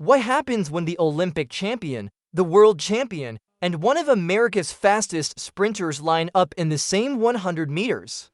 What happens when the Olympic champion, the world champion, and one of America's fastest sprinters line up in the same 100 meters?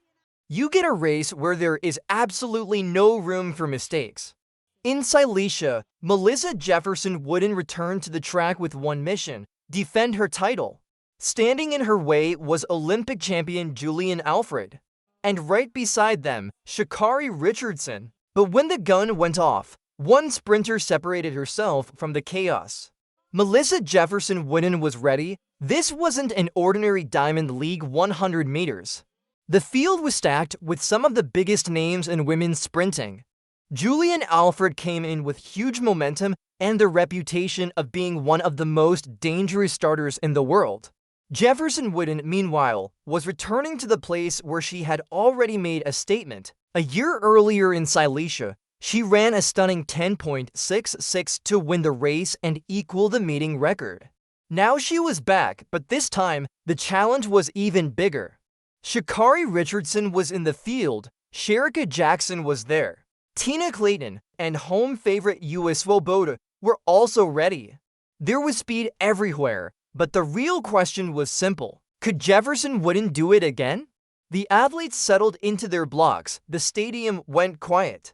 You get a race where there is absolutely no room for mistakes. In Silesia, Melissa Jefferson-Wooden returned to the track with one mission: defend her title. Standing in her way was Olympic champion Julien Alfred, and right beside them, Sha'Carri Richardson. But when the gun went off, one sprinter separated herself from the chaos. Melissa Jefferson-Wooden was ready. This wasn't an ordinary Diamond League 100 meters. The field was stacked with some of the biggest names in women's sprinting. Julien Alfred came in with huge momentum and the reputation of being one of the most dangerous starters in the world. Jefferson-Wooden, meanwhile, was returning to the place where she had already made a statement. A year earlier in Silesia, she ran a stunning 10.66 to win the race and equal the meeting record. Now she was back, but this time, the challenge was even bigger. Sha'Carri Richardson was in the field, Shericka Jackson was there. Tina Clayton and home favorite US Swoboda were also ready. There was speed everywhere, but the real question was simple. Could Jefferson-Wooden do it again? The athletes settled into their blocks. The stadium went quiet.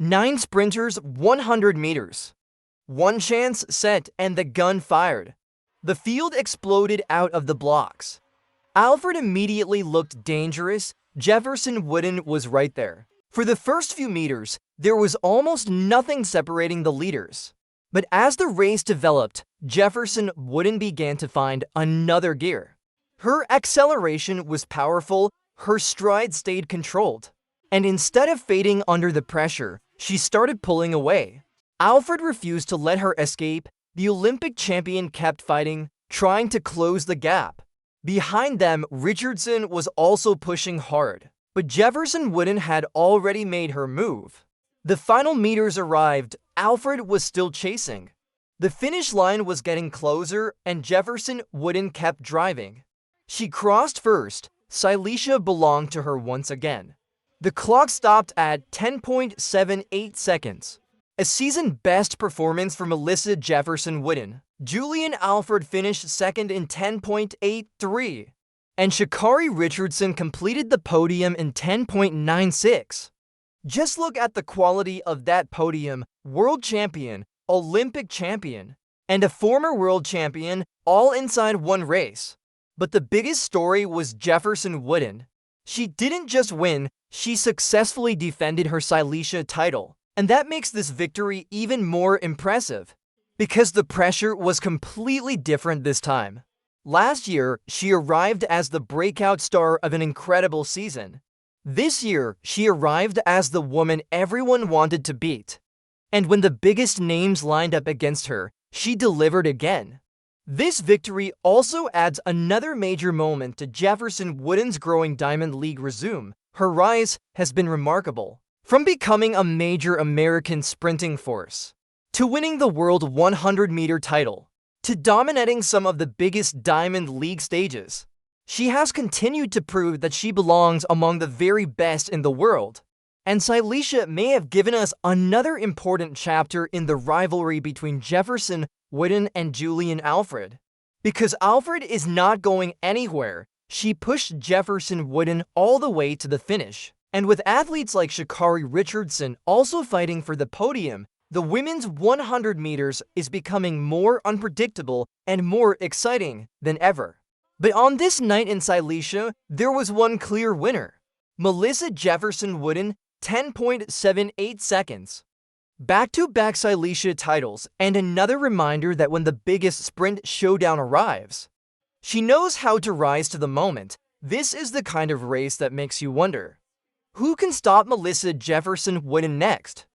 9 sprinters, 100 meters. One chance, set, and the gun fired. The field exploded out of the blocks. Alfred immediately looked dangerous. Jefferson-Wooden was right there. For the first few meters, there was almost nothing separating the leaders. But as the race developed, Jefferson-Wooden began to find another gear. Her acceleration was powerful, her stride stayed controlled. And instead of fading under the pressure, she started pulling away. Alfred refused to let her escape. The Olympic champion kept fighting, trying to close the gap. Behind them, Richardson was also pushing hard. But Jefferson-Wooden had already made her move. The final meters arrived. Alfred was still chasing. The finish line was getting closer, and Jefferson-Wooden kept driving. She crossed first. Silesia belonged to her once again. The clock stopped at 10.78 seconds. A season-best performance for Melissa Jefferson-Wooden. Julien Alfred finished second in 10.83. And Sha'Carri Richardson completed the podium in 10.96. Just look at the quality of that podium: world champion, Olympic champion, and a former world champion, all inside one race. But the biggest story was Jefferson-Wooden. She didn't just win, she successfully defended her Silesia title. And that makes this victory even more impressive, because the pressure was completely different this time. Last year, she arrived as the breakout star of an incredible season. This year, she arrived as the woman everyone wanted to beat. And when the biggest names lined up against her, she delivered again. This victory also adds another major moment to Jefferson-Wooden's growing Diamond League resume. Her rise has been remarkable. From becoming a major American sprinting force, to winning the world 100-meter title, to dominating some of the biggest Diamond League stages, she has continued to prove that she belongs among the very best in the world. And Silesia may have given us another important chapter in the rivalry between Jefferson-Wooden and Julien Alfred. Because Alfred is not going anywhere, she pushed Jefferson-Wooden all the way to the finish. And with athletes like Sha'Carri Richardson also fighting for the podium, the women's 100 meters is becoming more unpredictable and more exciting than ever. But on this night in Silesia, there was one clear winner: Melissa Jefferson-Wooden, 10.78 seconds. Back-to-back Silesia titles, and another reminder that when the biggest sprint showdown arrives, she knows how to rise to the moment. This is the kind of race that makes you wonder, who can stop Melissa Jefferson-Wooden next?